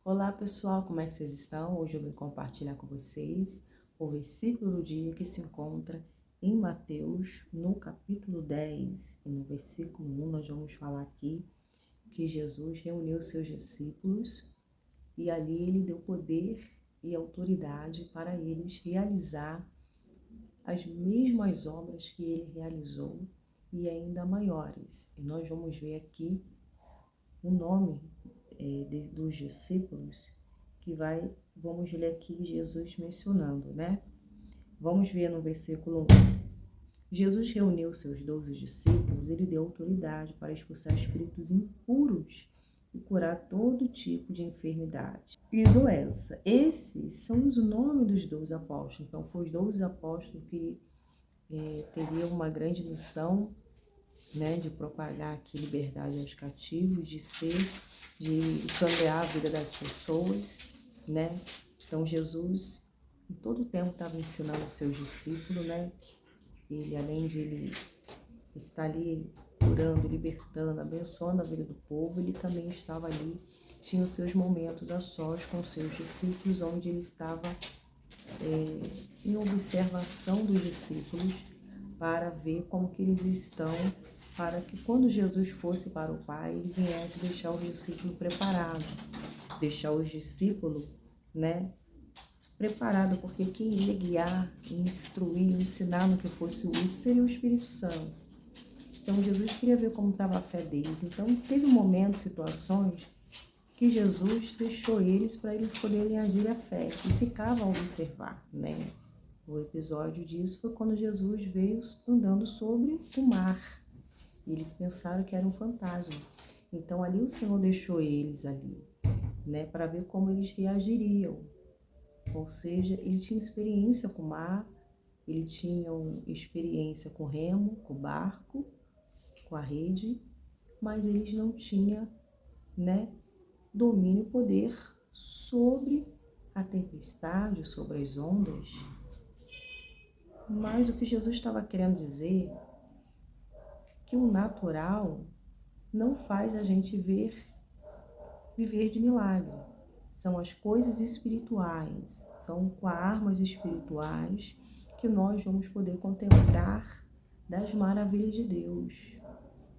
Olá pessoal, como é que vocês estão? Hoje eu vim compartilhar com vocês o versículo do dia que se encontra em Mateus, no capítulo 10, e no versículo 1 nós vamos falar aqui que Jesus reuniu seus discípulos e ali ele deu poder e autoridade para eles realizar as mesmas obras que ele realizou e ainda maiores. E nós vamos ver aqui o nome dos discípulos vamos ler aqui Jesus mencionando, né? Vamos ver no versículo 1. Jesus reuniu seus 12 discípulos, ele deu autoridade para expulsar espíritos impuros e curar todo tipo de enfermidade e doença. Esses são os nomes dos 12 apóstolos. Então, foram os 12 apóstolos que teriam uma grande missão, né, de propagar aqui liberdade aos cativos, de cambiar a vida das pessoas, né? Então Jesus em todo o tempo estava ensinando os seus discípulos, né? Ele, além de ele estar ali curando, libertando, abençoando a vida do povo, ele também estava ali, tinha os seus momentos a sós com os seus discípulos, onde ele estava em observação dos discípulos para ver como que eles estão, para que quando Jesus fosse para o Pai, ele viesse deixar o discípulo preparado, deixar os discípulos, né, preparado, porque quem ia guiar, instruir, ensinar no que fosse útil seria o Espírito Santo. Então Jesus queria ver como estava a fé deles. Então teve momentos, situações que Jesus deixou eles para eles poderem agir a fé e ficava a observar, né? O episódio disso foi quando Jesus veio andando sobre o mar. E eles pensaram que era um fantasma. Então ali o Senhor deixou eles ali, né, para ver como eles reagiriam. Ou seja, ele tinha experiência com o mar, ele tinha experiência com o remo, com o barco, com a rede, mas eles não tinham, né, domínio e poder sobre a tempestade, sobre as ondas. Mas o que Jesus estava querendo dizer é que o natural não faz a gente viver de milagre. São as coisas espirituais, são com armas espirituais que nós vamos poder contemplar das maravilhas de Deus,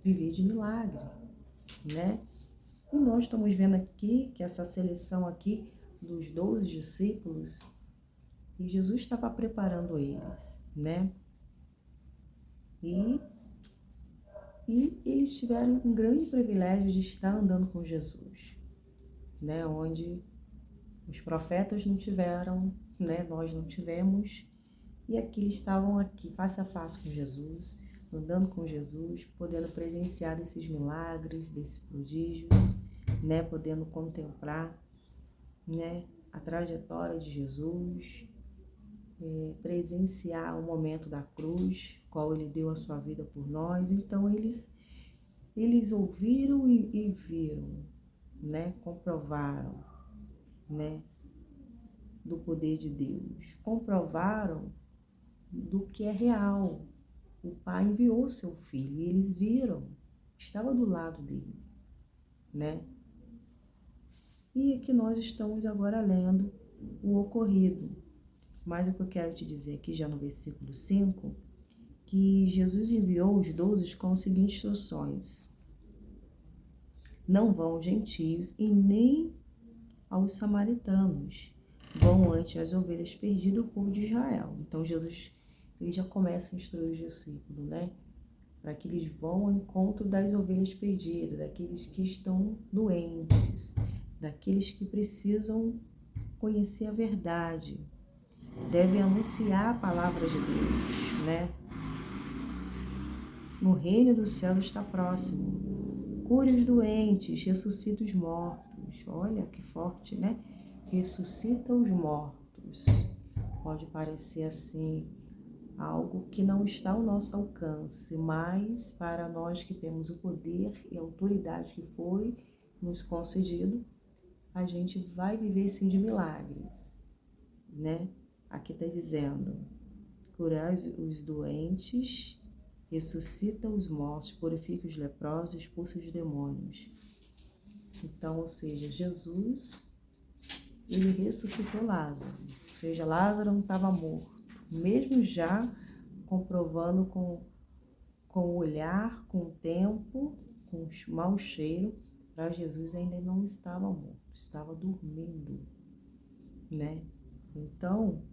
viver de milagre, né? E nós estamos vendo aqui que essa seleção aqui dos 12 discípulos, e Jesus estava preparando eles, né? E eles tiveram um grande privilégio de estar andando com Jesus, né? Onde os profetas não tiveram, né? Nós não tivemos. E aqui eles estavam aqui, face a face com Jesus, andando com Jesus, podendo presenciar desses milagres, desses prodígios, né? Podendo contemplar, né, a trajetória de Jesus, presenciar o momento da cruz, qual ele deu a sua vida por nós. Então eles ouviram e viram, né? Comprovaram, né, do poder de Deus. Comprovaram do que é real. O Pai enviou seu Filho e eles viram, estava do lado dele, né? E aqui nós estamos agora lendo o ocorrido. Mas o que eu quero te dizer aqui já no versículo 5, que Jesus enviou os 12 com as seguintes instruções: não vão aos gentios e nem aos samaritanos, vão antes as ovelhas perdidas do povo de Israel. Então Jesus, ele já começa a instruir os discípulos, né? Para que eles vão ao encontro das ovelhas perdidas, daqueles que estão doentes, daqueles que precisam conhecer a verdade, devem anunciar a palavra de Deus, né? No reino do céu está próximo. Cure os doentes, ressuscita os mortos. Olha que forte, né? Ressuscita os mortos. Pode parecer assim algo que não está ao nosso alcance, mas para nós que temos o poder e a autoridade que foi nos concedido, a gente vai viver sim de milagres, né? Aqui está dizendo: curar os doentes, ressuscita os mortos, purifica os leprosos, expulsa os demônios. Então, ou seja, Jesus ele ressuscitou Lázaro. Ou seja, Lázaro não estava morto. Mesmo já comprovando com o olhar, com o tempo, com o mau cheiro, para Jesus ainda não estava morto, estava dormindo, né? Então,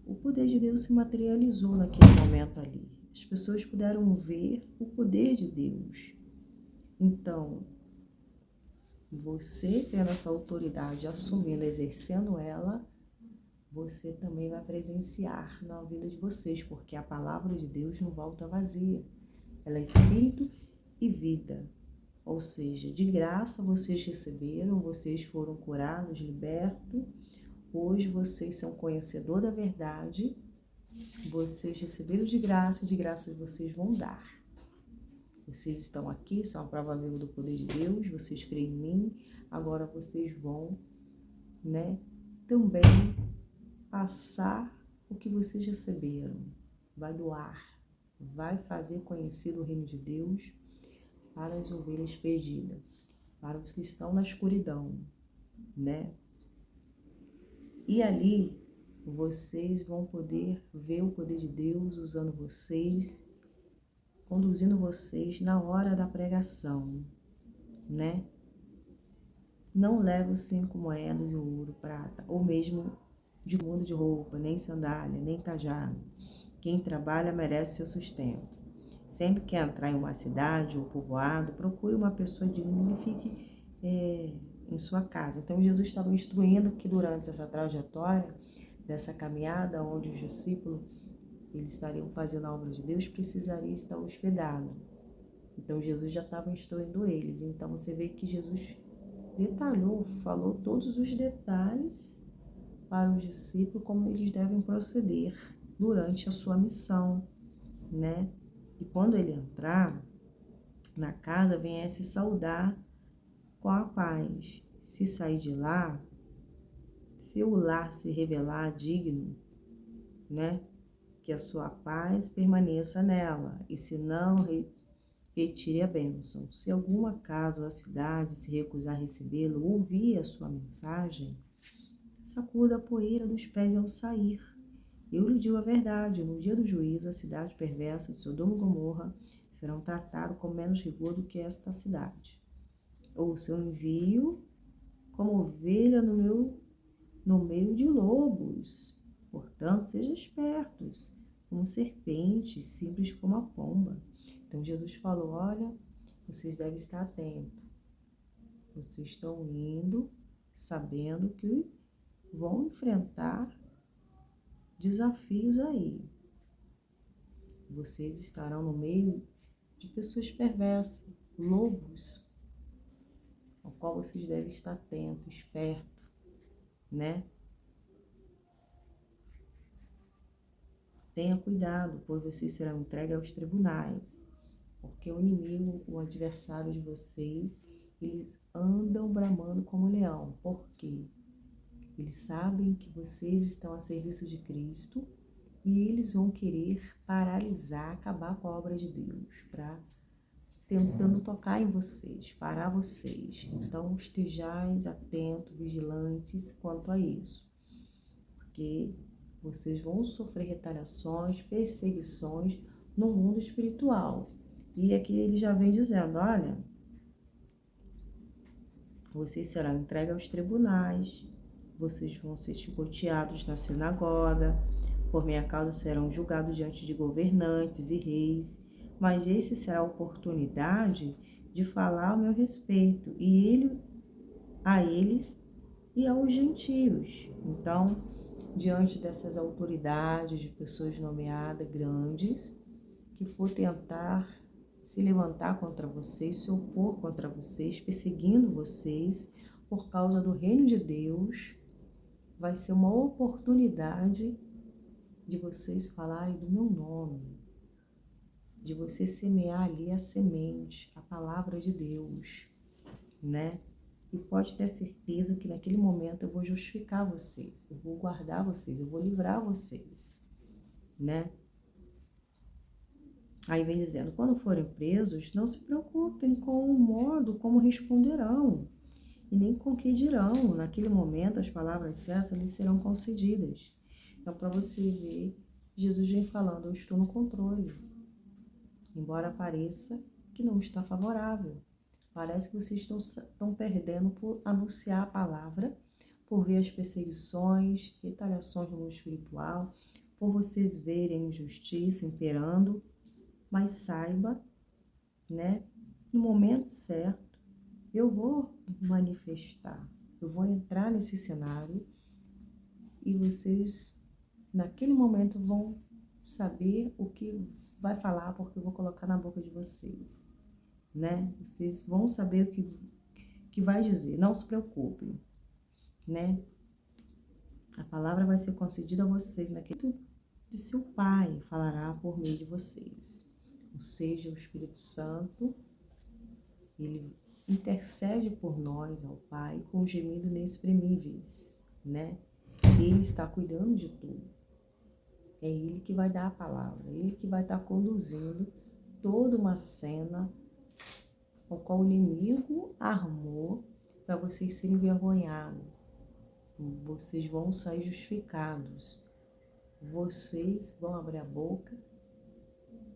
o poder de Deus se materializou naquele momento ali. As pessoas puderam ver o poder de Deus. Então, você tendo essa autoridade, assumindo, exercendo ela, você também vai presenciar na vida de vocês, porque a palavra de Deus não volta vazia. Ela é espírito e vida. Ou seja, de graça vocês receberam, vocês foram curados, libertos. Hoje vocês são conhecedor da verdade. Vocês receberam de graça vocês vão dar. Vocês estão aqui, são a prova viva do poder de Deus, vocês creem em mim, agora vocês vão, né, também passar o que vocês receberam. Vai doar, vai fazer conhecido o reino de Deus para as ovelhas perdidas, para os que estão na escuridão, né? E ali vocês vão poder ver o poder de Deus usando vocês, conduzindo vocês na hora da pregação, né? Não leve os 5 moedas de ouro, prata, ou mesmo de mundo de roupa, nem sandália, nem cajado. Quem trabalha merece seu sustento. Sempre que entrar em uma cidade ou povoado, procure uma pessoa digna e fique em sua casa. Então, Jesus estava instruindo que durante essa trajetória, dessa caminhada, onde os discípulos eles estariam fazendo a obra de Deus, precisaria estar hospedado. Então, Jesus já estava instruindo eles. Então, você vê que Jesus detalhou, falou todos os detalhes para os discípulos, como eles devem proceder durante a sua missão, né? E quando ele entrar na casa, venha se saudar com a paz. Se sair de lá, se o lar se revelar digno, né? Que a sua paz permaneça nela, e se não, retire a bênção. Se alguma casa ou a cidade se recusar a recebê-lo, ouvir a sua mensagem, sacuda a poeira dos pés ao sair. Eu lhe digo a verdade, no dia do juízo, a cidade perversa de Sodoma e Gomorra serão tratados com menos rigor do que esta cidade. Ou se eu envio como ovelha no meio de lobos. Portanto, sejam espertos, como serpentes, simples como a pomba. Então, Jesus falou, olha, vocês devem estar atentos. Vocês estão indo sabendo que vão enfrentar desafios aí. Vocês estarão no meio de pessoas perversas, lobos, ao qual vocês devem estar atentos, espertos, né? Tenha cuidado, pois vocês serão entregues aos tribunais, porque o inimigo, o adversário de vocês, eles andam bramando como leão. Por quê? Eles sabem que vocês estão a serviço de Cristo e eles vão querer paralisar, acabar com a obra de Deus, tentando tocar em vocês, parar vocês. Então, estejais atentos, vigilantes quanto a isso, porque vocês vão sofrer retaliações, perseguições no mundo espiritual. E aqui ele já vem dizendo, olha, vocês serão entregues aos tribunais, vocês vão ser chicoteados na sinagoga, por minha causa serão julgados diante de governantes e reis, mas esse será a oportunidade de falar ao meu respeito, a eles e aos gentios. Então, diante dessas autoridades, de pessoas nomeadas grandes, que for tentar se levantar contra vocês, se opor contra vocês, perseguindo vocês por causa do reino de Deus, vai ser uma oportunidade de vocês falarem do meu nome, de você semear ali a semente, a palavra de Deus, né? E pode ter certeza que naquele momento eu vou justificar vocês, eu vou guardar vocês, eu vou livrar vocês, né? Aí vem dizendo, quando forem presos, não se preocupem com o modo como responderão. e nem com que dirão. Naquele momento, as palavras certas lhe serão concedidas. Então, para você ver, Jesus vem falando, eu estou no controle. Embora pareça que não está favorável. Parece que vocês estão perdendo por anunciar a palavra, por ver as perseguições, retaliações no mundo espiritual, por vocês verem injustiça imperando. Mas saiba, né, no momento certo, eu vou manifestar, eu vou entrar nesse cenário e vocês, naquele momento, vão saber o que vai falar, porque eu vou colocar na boca de vocês, né? Vocês vão saber o que vai dizer, não se preocupem, né? A palavra vai ser concedida a vocês naquele de seu Pai, falará por meio de vocês. Ou seja, o Espírito Santo, ele intercede por nós ao Pai com gemidos inexprimíveis, né? Ele está cuidando de tudo. É Ele que vai dar a palavra, é Ele que vai estar conduzindo toda uma cena ao qual o inimigo armou para vocês serem envergonhados. Vocês vão sair justificados. Vocês vão abrir a boca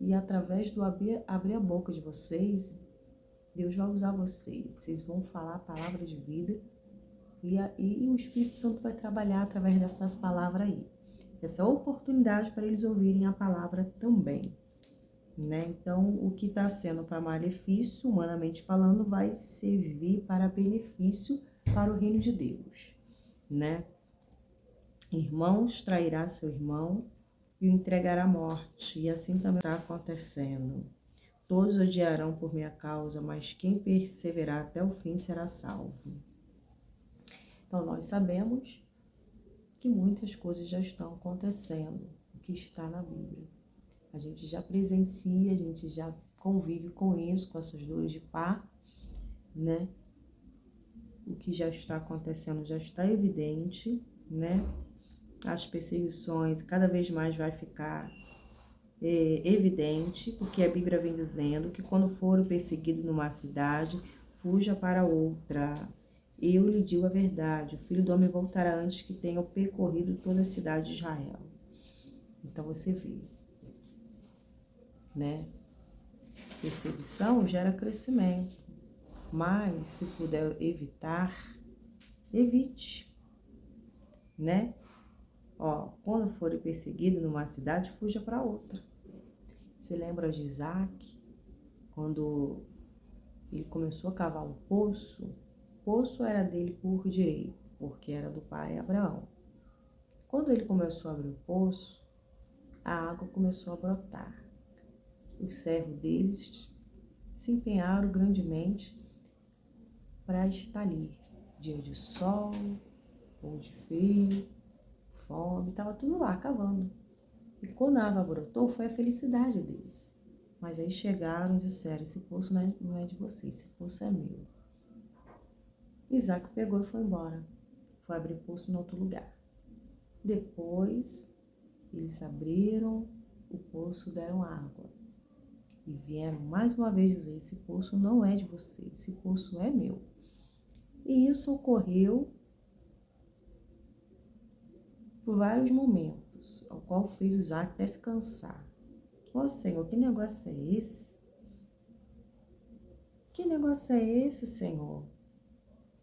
e através do abrir a boca de vocês, Deus vai usar vocês. Vocês vão falar a palavra de vida e o Espírito Santo vai trabalhar através dessas palavras aí. Essa oportunidade para eles ouvirem a palavra também, né? Então, o que está sendo para malefício, humanamente falando, vai servir para benefício para o reino de Deus, né? Irmãos trairá seu irmão e o entregará à morte, e assim também está acontecendo. Todos odiarão por minha causa, mas quem perseverar até o fim será salvo. Então, nós sabemos que muitas coisas já estão acontecendo, o que está na Bíblia. A gente já presencia, a gente já convive com isso, com essas dores de parto, né? O que já está acontecendo já está evidente, né? As perseguições cada vez mais vai ficar evidente, porque a Bíblia vem dizendo que quando for perseguido numa cidade, fuja para outra. Eu lhe digo a verdade, o Filho do Homem voltará antes que tenha percorrido toda a cidade de Israel. Então você vê, né? Perseguição gera crescimento, mas se puder evitar, evite, né? Ó, quando for perseguido numa cidade, fuja para outra. Você lembra de Isaac? Quando ele começou a cavar o poço era dele por direito, porque era do pai Abraão. Quando ele começou a abrir o poço, a água começou a brotar. Os servos deles se empenharam grandemente para estar ali. Dia de sol, ou de frio, fome, estava tudo lá cavando. E quando a água brotou, foi a felicidade deles. Mas aí chegaram e disseram, esse poço não é de vocês, esse poço é meu. Isaac pegou e foi embora. Foi abrir poço em outro lugar. Depois, eles abriram o poço, deram água. E vieram mais uma vez dizer, esse poço não é de vocês, esse poço é meu. E isso ocorreu por vários momentos, ao qual fez Isaac até se cansar. Ó Senhor, que negócio é esse? Que negócio é esse, Senhor?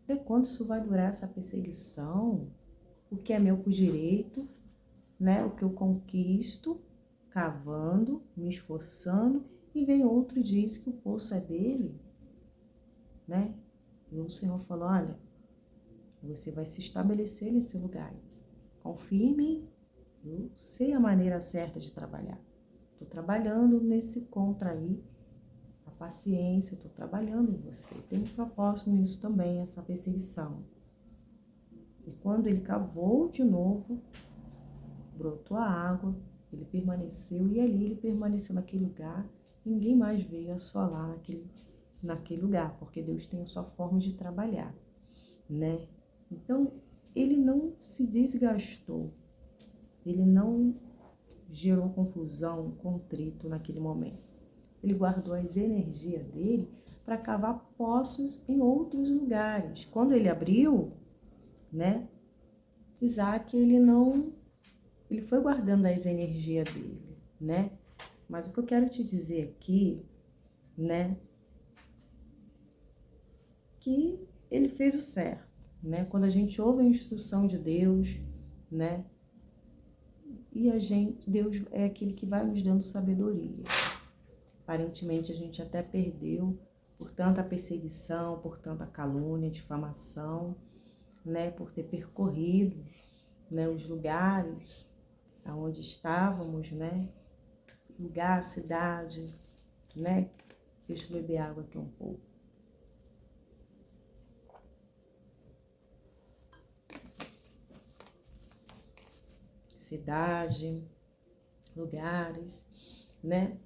Até quando isso vai durar, essa perseguição? O que é meu por direito, né? O que eu conquisto, cavando, me esforçando, e vem outro e diz que o poço é dele, né? E o Senhor falou, olha, você vai se estabelecer nesse lugar. Confie em mim, eu sei a maneira certa de trabalhar. Estou trabalhando nesse contra aí, a paciência, estou trabalhando em você. Tem um propósito nisso também, essa perseguição. E quando ele cavou de novo, brotou a água, ele permaneceu, e ali ele permaneceu naquele lugar, ninguém mais veio assolar naquele lugar, porque Deus tem a sua forma de trabalhar, né? Então, ele não se desgastou, ele não gerou confusão, contrito naquele momento. Ele guardou as energias dele para cavar poços em outros lugares. Quando ele abriu, né, Isaac, ele foi guardando as energias dele, né? Mas o que eu quero te dizer aqui, né, que ele fez o certo, né? Quando a gente ouve a instrução de Deus, né? E Deus é aquele que vai nos dando sabedoria. Aparentemente a gente até perdeu por tanta perseguição, por tanta calúnia, difamação, né? Por ter percorrido, né, os lugares aonde estávamos, né? Lugar, cidade, né? Deixa eu beber água aqui um pouco. Cidade, lugares, né?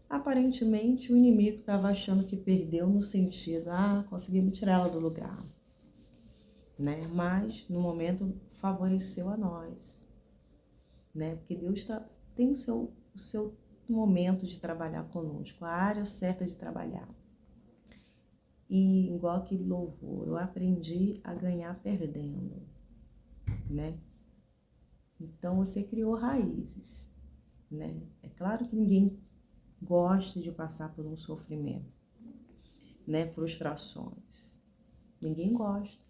Aparentemente o inimigo estava achando que perdeu no sentido, conseguimos tirar ela do lugar, né? Mas no momento favoreceu a nós, né? Porque Deus tem o seu momento de trabalhar conosco, a área certa de trabalhar. E igual aquele louvor, eu aprendi a ganhar perdendo, né? Então você criou raízes, né? É claro que ninguém gosta de passar por um sofrimento, né? Frustrações. Ninguém gosta.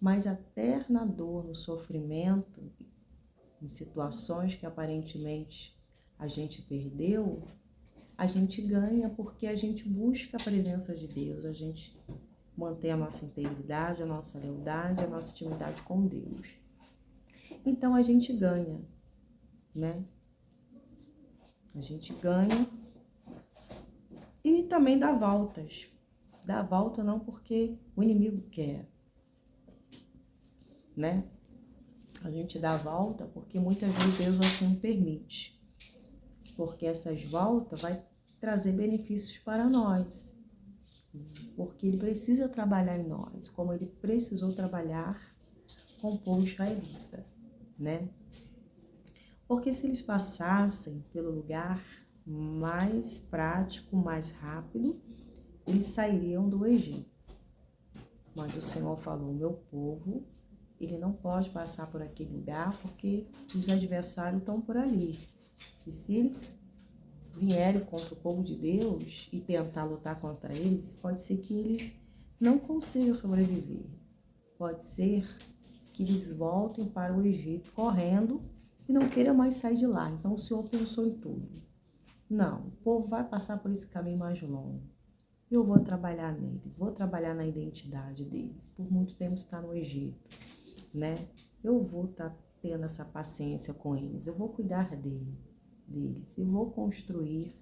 Mas a eterna dor no sofrimento, em situações que aparentemente a gente perdeu, a gente ganha porque a gente busca a presença de Deus, a gente mantém a nossa integridade, a nossa lealdade, a nossa intimidade com Deus. Então a gente ganha, né? A gente ganha e também dá voltas. Dá volta não porque o inimigo quer, né? A gente dá volta porque muitas vezes Deus assim permite. Porque essas voltas vai trazer benefícios para nós. Porque ele precisa trabalhar em nós, como ele precisou trabalhar com o povo israelita, né? Porque se eles passassem pelo lugar mais prático, mais rápido, eles sairiam do Egito. Mas o Senhor falou, meu povo, ele não pode passar por aquele lugar porque os adversários estão por ali. E se eles vierem contra o povo de Deus e tentar lutar contra eles, pode ser que eles não consigam sobreviver. Pode ser que eles voltem para o Egito correndo e não queiram mais sair de lá. Então o Senhor pensou em tudo. Não, o povo vai passar por esse caminho mais longo. Eu vou trabalhar neles, vou trabalhar na identidade deles. Por muito tempo está no Egito, né? Eu vou estar tendo essa paciência com eles, eu vou cuidar deles, eu vou construir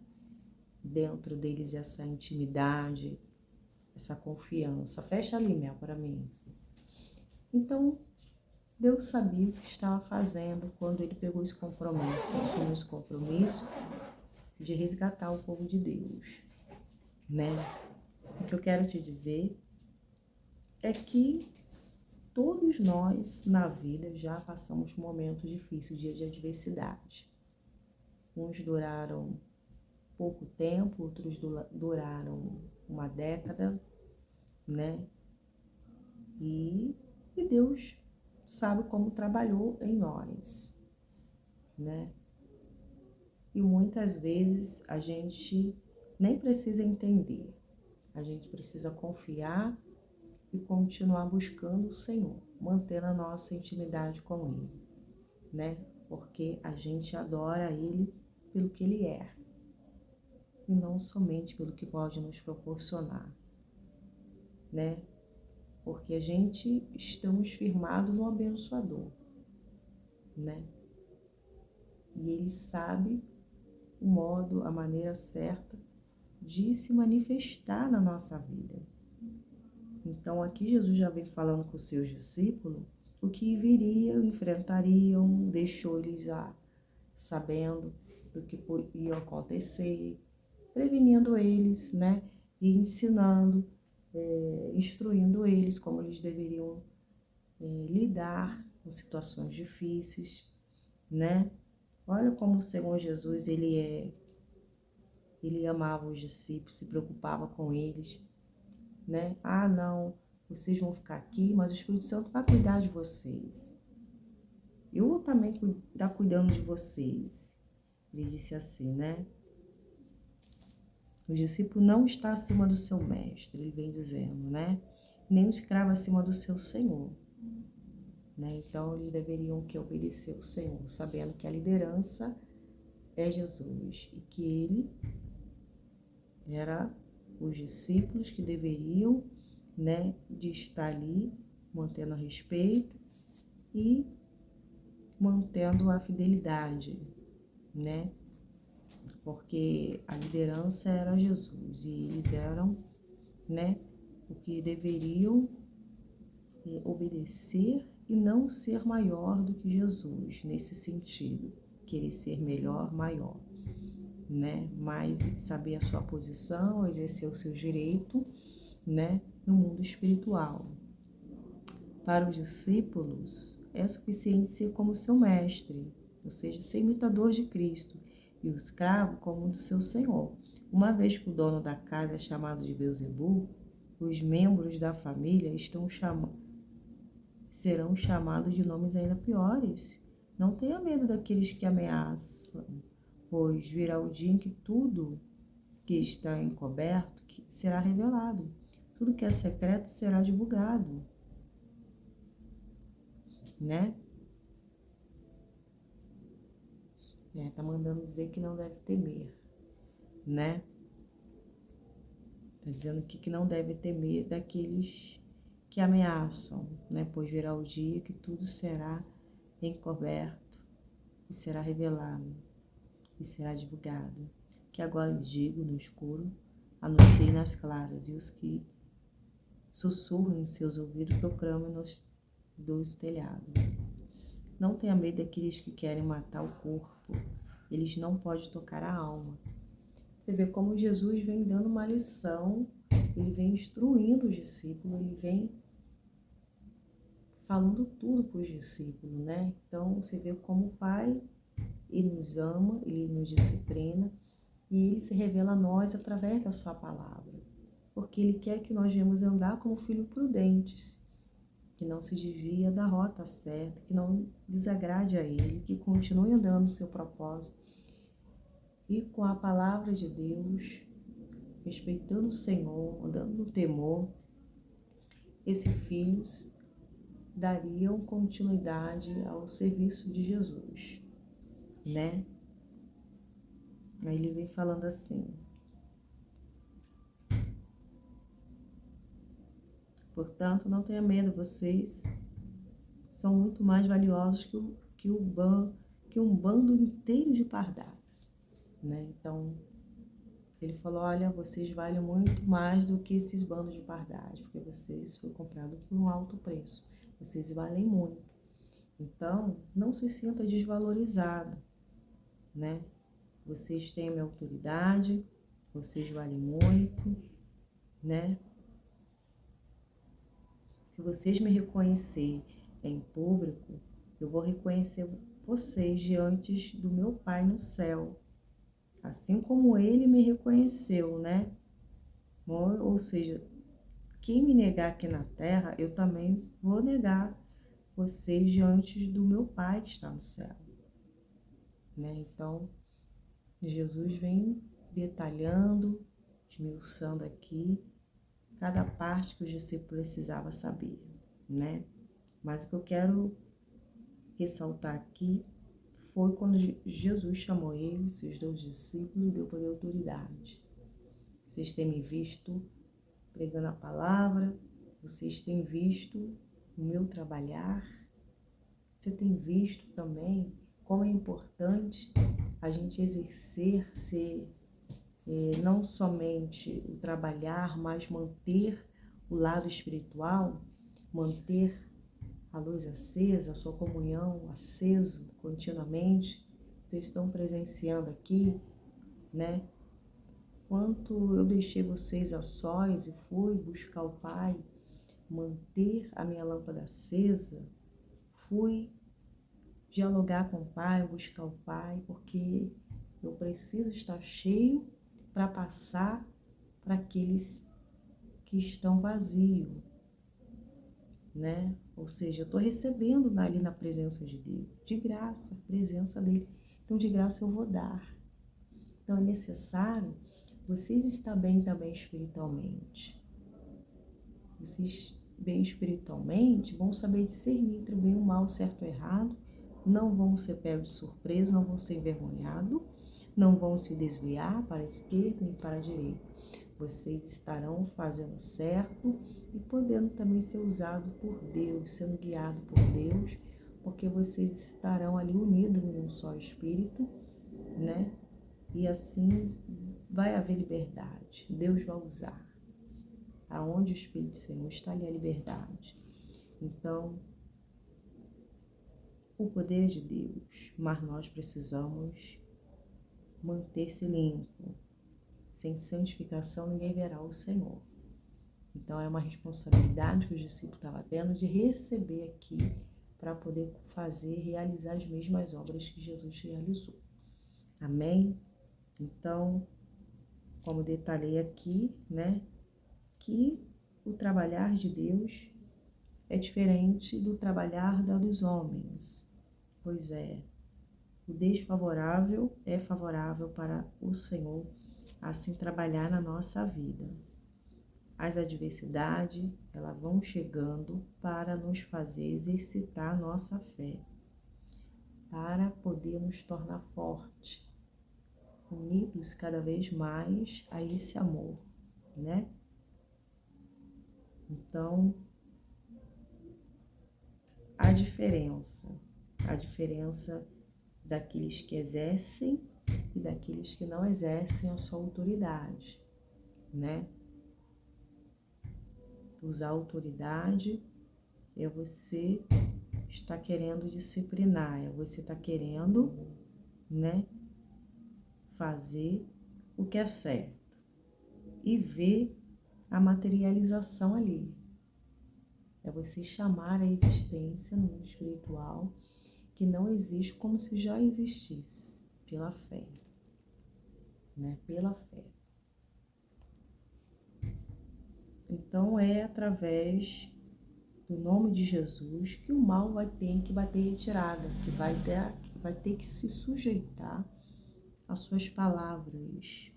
dentro deles essa intimidade, essa confiança. Fecha ali, Mel, para mim. Então, Deus sabia o que estava fazendo quando ele pegou esse compromisso, assumiu esse compromisso de resgatar o povo de Deus, né? O que eu quero te dizer é que todos nós na vida já passamos momentos difíceis, dias de adversidade. Uns duraram pouco tempo, outros duraram uma década, né? E Deus sabe como trabalhou em nós, né? E muitas vezes a gente nem precisa entender, a gente precisa confiar e continuar buscando o Senhor, mantendo a nossa intimidade com Ele, né? Porque a gente adora Ele pelo que Ele é, e não somente pelo que pode nos proporcionar, né? Porque a gente estamos firmados no abençoador, né? E Ele sabe o modo, a maneira certa de se manifestar na nossa vida. Então aqui Jesus já vem falando com os seus discípulos o que viriam, enfrentariam, deixou eles sabendo do que ia acontecer, prevenindo eles, né? E ensinando, instruindo eles como eles deveriam lidar com situações difíceis, né? Olha como o Senhor Jesus, ele Ele amava os discípulos, se preocupava com eles, né? Ah, não, vocês vão ficar aqui, mas o Espírito Santo vai cuidar de vocês. Eu vou também estar cuidando de vocês. Ele disse assim, né? O discípulo não está acima do seu mestre, ele vem dizendo, né? Nem o escravo acima do seu senhor, né? Então, eles deveriam que obedecer o Senhor, sabendo que a liderança é Jesus e que ele era os discípulos que deveriam, né, de estar ali mantendo a respeito e mantendo a fidelidade, né? Porque a liderança era Jesus e eles eram, né, o que deveriam obedecer e não ser maior do que Jesus, nesse sentido, querer ser melhor, maior, né? Mas saber a sua posição, exercer o seu direito, né, no mundo espiritual. Para os discípulos, é suficiente ser como seu mestre, ou seja, ser imitador de Cristo, e o escravo como do seu senhor. Uma vez que o dono da casa é chamado de Beelzebul, os membros da família serão chamados de nomes ainda piores. Não tenha medo daqueles que ameaçam, pois virá o dia em que tudo que está encoberto será revelado. Tudo que é secreto será divulgado, né? Tá mandando dizer que não deve temer, né? Tá dizendo aqui que não deve temer daqueles que ameaçam, né? Pois virá o dia que tudo será encoberto e será revelado e será divulgado. Que agora lhes digo no escuro, anuncie nas claras, e os que sussurram em seus ouvidos proclamem dos telhados. Não tenha medo daqueles que querem matar o corpo, eles não podem tocar a alma. Você vê como Jesus vem dando uma lição, ele vem instruindo os discípulos, ele vem falando tudo para os discípulos, né? Então, você vê como o Pai, ele nos ama, ele nos disciplina e ele se revela a nós através da sua palavra, porque ele quer que nós venhamos andar como filhos prudentes, que não se desvia da rota certa, que não desagrade a ele, que continue andando no seu propósito e com a palavra de Deus, respeitando o Senhor, andando no temor. Esses filhos dariam continuidade ao serviço de Jesus, né? Aí ele vem falando assim: portanto, não tenha medo, vocês são muito mais valiosos que um bando inteiro de pardais, né? Então, ele falou, olha, vocês valem muito mais do que esses bandos de pardais, porque vocês foram comprados por um alto preço. Vocês valem muito. Então, não se sinta desvalorizado, né? Vocês têm a minha autoridade, vocês valem muito, né? Se vocês me reconhecerem em público, eu vou reconhecer vocês diante do meu Pai no céu. Assim como ele me reconheceu, né? Ou seja, quem me negar aqui na terra, eu também vou negar vocês diante do meu Pai que está no céu, né? Então, Jesus vem detalhando, esmiuçando aqui cada parte que o discípulo precisava saber, né? Mas o que eu quero ressaltar aqui foi quando Jesus chamou ele, seus 2 discípulos, e deu poder e autoridade. Vocês têm me visto pregando a palavra, vocês têm visto o meu trabalhar, você tem visto também como é importante a gente exercer, não somente o trabalhar, mas manter o lado espiritual, manter a luz acesa, a sua comunhão aceso continuamente. Vocês estão presenciando aqui, né? Quanto eu deixei vocês a sós e fui buscar o Pai, manter a minha lâmpada acesa, fui dialogar com o Pai, buscar o Pai, porque eu preciso estar cheio para passar para aqueles que estão vazios, né? Ou seja, eu estou recebendo ali na presença de Deus, de graça, a presença dele. Então, de graça eu vou dar. Então, é necessário vocês estar bem também espiritualmente. Vocês, bem espiritualmente, vão saber discernir entre o bem e o mal, o certo e o errado, não vão ser pegos de surpresa, não vão ser envergonhados, não vão se desviar para a esquerda e para a direita. Vocês estarão fazendo certo e podendo também ser usados por Deus, sendo guiados por Deus, porque vocês estarão ali unidos em um só espírito, né? E assim vai haver liberdade. Deus vai usar. Aonde o Espírito do Senhor está, ali a liberdade. Então, o poder é de Deus, mas nós precisamos manter-se limpo. Sem santificação, ninguém verá o Senhor. Então, é uma responsabilidade que os discípulos estavam tendo de receber aqui para poder fazer, realizar as mesmas obras que Jesus realizou. Amém? Então, como detalhei aqui, né, que o trabalhar de Deus é diferente do trabalhar dos homens. Pois é, o desfavorável é favorável para o Senhor assim trabalhar na nossa vida. As adversidades, elas vão chegando para nos fazer exercitar a nossa fé, para poder nos tornar fortes, unidos cada vez mais a esse amor, né? Então, a diferença daqueles que exercem e daqueles que não exercem a sua autoridade, né? Usar autoridade é você estar querendo disciplinar, é você estar querendo, né, fazer o que é certo e ver a materialização ali. É você chamar a existência no mundo espiritual que não existe como se já existisse, pela fé, né? Pela fé. Então é através do nome de Jesus que o mal vai ter que bater retirada, que vai ter que se sujeitar às suas palavras,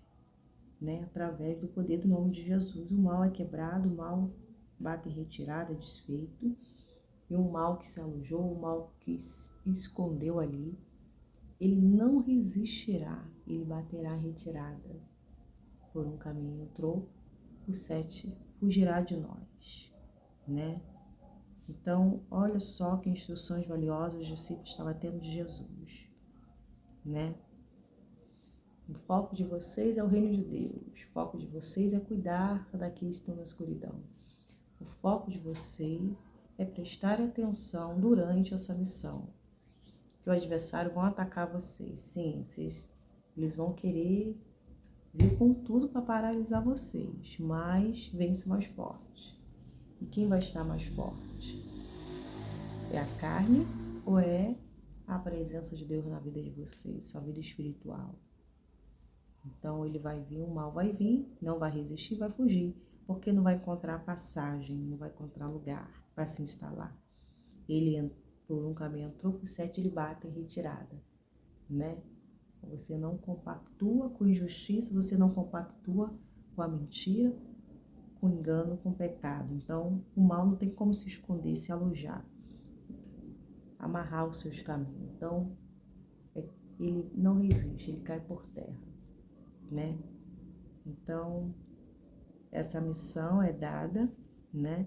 né? Através do poder do nome de Jesus, o mal é quebrado, o mal bate em retirada, desfeito, e o mal que se alojou, o mal que se escondeu ali, ele não resistirá, ele baterá em retirada. Por um caminho entrou, o 7 fugirá de nós, né? Então, olha só que instruções valiosas os discípulos estavam tendo de Jesus, né? O foco de vocês é o reino de Deus, o foco de vocês é cuidar daqueles que estão na escuridão. O foco de vocês é prestar atenção durante essa missão. Que o adversário vai atacar vocês. Sim, eles vão querer vir com tudo para paralisar vocês, mas vence o mais forte. E quem vai estar mais forte? É a carne ou é a presença de Deus na vida de vocês, sua vida espiritual? Então ele vai vir, o mal vai vir, não vai resistir, vai fugir, porque não vai encontrar passagem, não vai encontrar lugar para se instalar. Ele por um caminho entrou, por 7 ele bate em retirada, né? Você não compactua com injustiça, você não compactua com a mentira, com o engano, com o pecado. Então, o mal não tem como se esconder, se alojar, amarrar os seus caminhos. Então, ele não resiste, ele cai por terra, né? Então, essa missão é dada, né?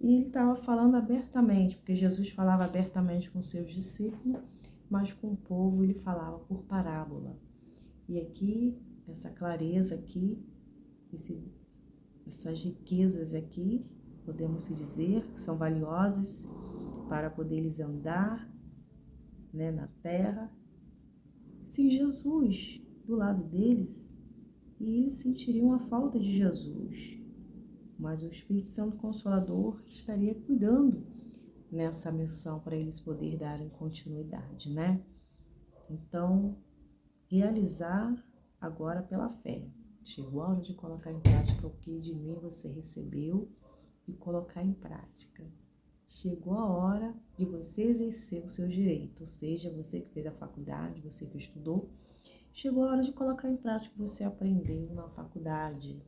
E ele estava falando abertamente, porque Jesus falava abertamente com seus discípulos, mas com o povo ele falava por parábola. E aqui, essa clareza aqui, essas riquezas aqui, podemos dizer, que são valiosas para poder eles andar, né, na terra, sem Jesus do lado deles, e eles sentiriam a falta de Jesus. Mas o Espírito Santo Consolador estaria cuidando nessa missão para eles poderem darem continuidade, né? Então, realizar agora pela fé. Chegou a hora de colocar em prática o que de mim você recebeu e colocar em prática. Chegou a hora de você exercer o seu direito, ou seja, você que fez a faculdade, você que estudou, chegou a hora de colocar em prática o que você aprendeu na faculdade,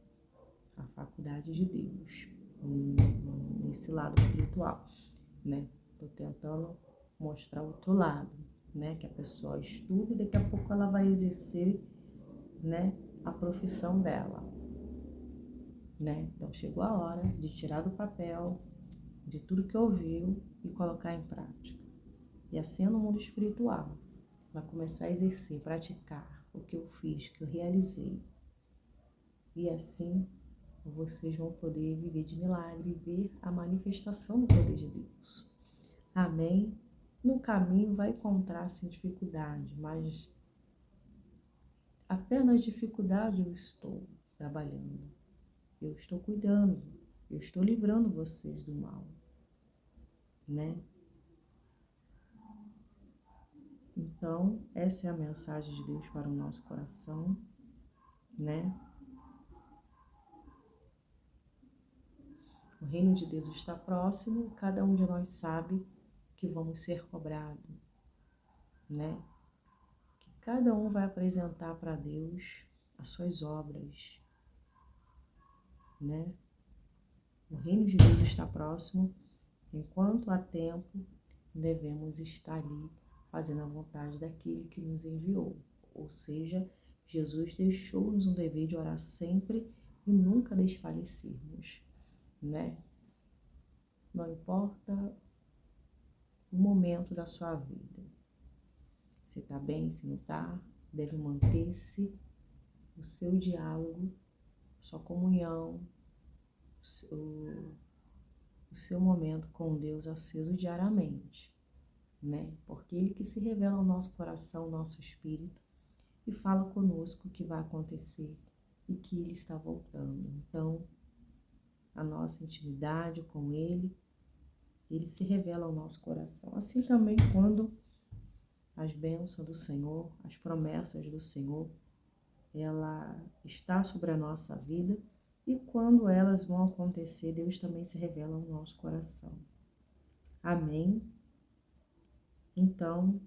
a faculdade de Deus, nesse lado espiritual, né? Estou tentando mostrar outro lado, né? Que a pessoa estuda e daqui a pouco ela vai exercer, né, a profissão dela, né? Então chegou a hora de tirar do papel de tudo que ouviu e colocar em prática. E assim no mundo espiritual, vai começar a exercer, praticar o que eu fiz, o que eu realizei. E assim vocês vão poder viver de milagre e ver a manifestação do poder de Deus. Amém? No caminho vai encontrar-se dificuldade, mas até nas dificuldades eu estou trabalhando. Eu estou cuidando, eu estou livrando vocês do mal, né? Então, essa é a mensagem de Deus para o nosso coração, né? O reino de Deus está próximo e cada um de nós sabe que vamos ser cobrados, né? Que cada um vai apresentar para Deus as suas obras, né? O reino de Deus está próximo, enquanto há tempo, devemos estar ali fazendo a vontade daquele que nos enviou. Ou seja, Jesus deixou-nos um dever de orar sempre e nunca desfalecermos, né? Não importa o momento da sua vida. Se está bem, se não está, deve manter-se o seu diálogo, sua comunhão, o seu momento com Deus aceso diariamente, né? Porque Ele que se revela ao nosso coração, ao nosso espírito e fala conosco o que vai acontecer e que Ele está voltando. Então, a nossa intimidade com Ele se revela ao nosso coração. Assim também quando as bênçãos do Senhor, as promessas do Senhor, ela está sobre a nossa vida e quando elas vão acontecer, Deus também se revela ao nosso coração. Amém? Então,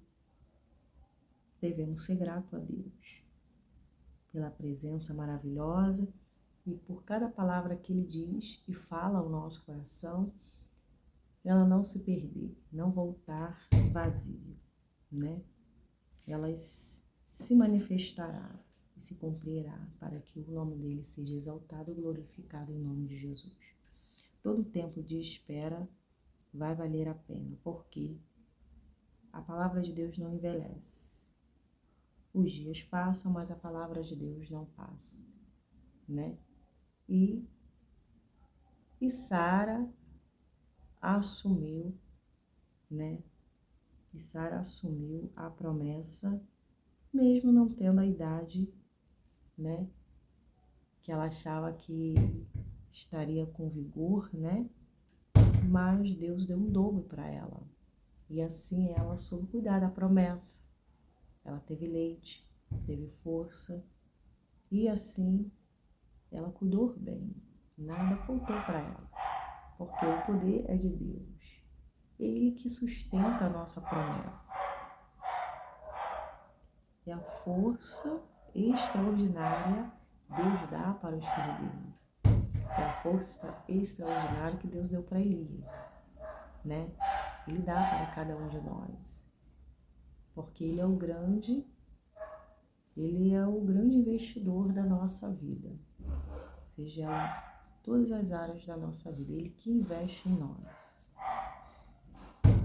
devemos ser gratos a Deus pela presença maravilhosa e por cada palavra que Ele diz e fala ao nosso coração, ela não se perder, não voltar vazia, né? Ela se manifestará e se cumprirá para que o nome dele seja exaltado e glorificado em nome de Jesus. Todo tempo de espera vai valer a pena, porque a palavra de Deus não envelhece. Os dias passam, mas a palavra de Deus não passa, né? E Sara assumiu, né? E Sara assumiu a promessa, mesmo não tendo a idade, né? Que ela achava que estaria com vigor, né? Mas Deus deu um dobro para ela. E assim ela soube cuidar da promessa. Ela teve leite, teve força. E assim ela cuidou bem. Nada faltou para ela. Porque o poder é de Deus. Ele que sustenta a nossa promessa. E a força extraordinária Deus dá para o filho dele. É a força extraordinária que Deus deu para Elias, né? Ele dá para cada um de nós. Porque ele é o grande investidor da nossa vida. Seja em todas as áreas da nossa vida. Ele que investe em nós.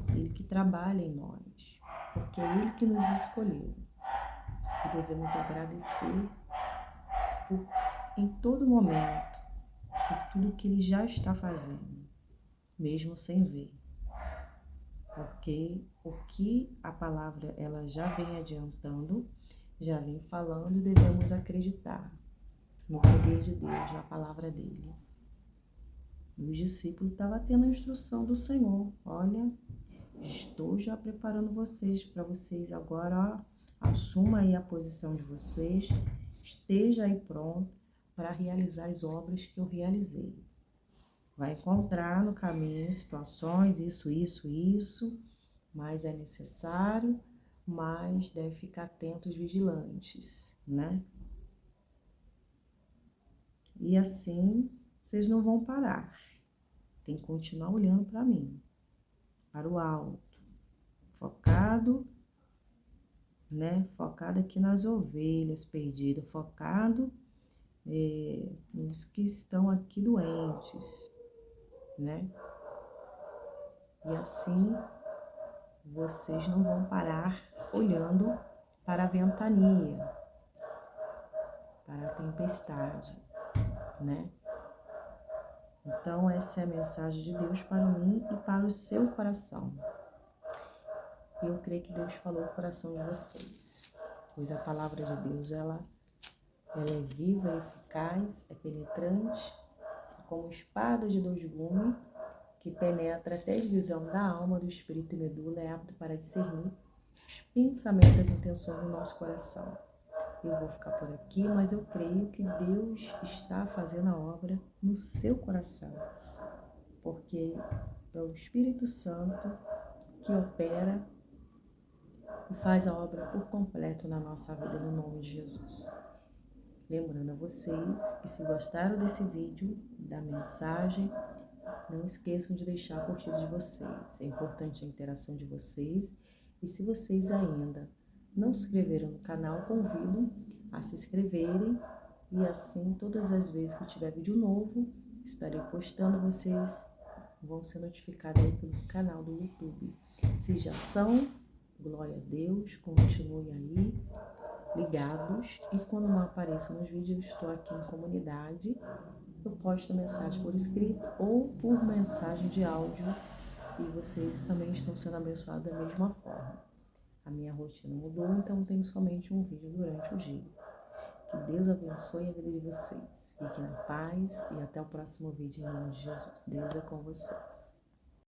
Ele que trabalha em nós. Porque é Ele que nos escolheu. E devemos agradecer em todo momento por tudo que Ele já está fazendo, mesmo sem ver. Porque o que a palavra ela já vem adiantando, já vem falando, e devemos acreditar no poder de Deus, na palavra dele. E os discípulos estavam tendo a instrução do Senhor. Olha, estou já preparando vocês para vocês agora, ó, assuma aí a posição de vocês, esteja aí pronto, para realizar as obras que eu realizei. Vai encontrar no caminho situações, isso, mas é necessário, mas deve ficar atentos, vigilantes, né? E assim, vocês não vão parar. Tem que continuar olhando para mim, para o alto, focado, né? Focado aqui nas ovelhas perdidas, focado nos que estão aqui doentes, né? E assim, vocês não vão parar olhando para a ventania, para a tempestade, né? Então, essa é a mensagem de Deus para mim e para o seu coração. Eu creio que Deus falou o coração de vocês, pois a palavra de Deus, ela é viva, é eficaz, é penetrante, como espada de dois gumes, que penetra até a divisão da alma, do espírito e medula, é apto para discernir os pensamentos e as intenções do nosso coração. Eu vou ficar por aqui, mas eu creio que Deus está fazendo a obra no seu coração, porque é o Espírito Santo que opera e faz a obra por completo na nossa vida, no nome de Jesus. Lembrando a vocês que se gostaram desse vídeo, da mensagem, não esqueçam de deixar a curtida de vocês. É importante a interação de vocês. E se vocês ainda não se inscreveram no canal, convido a se inscreverem. E assim, todas as vezes que tiver vídeo novo, estarei postando, vocês vão ser notificados aí pelo canal do YouTube. Se já são, glória a Deus, continue aí ligados. E quando não apareço nos vídeos, eu estou aqui em comunidade. Eu posto mensagem por escrito ou por mensagem de áudio e vocês também estão sendo abençoados da mesma forma. A minha rotina mudou, então tenho somente um vídeo durante o dia. Que Deus abençoe a vida de vocês. Fiquem na paz e até o próximo vídeo em nome de Jesus. Deus é com vocês.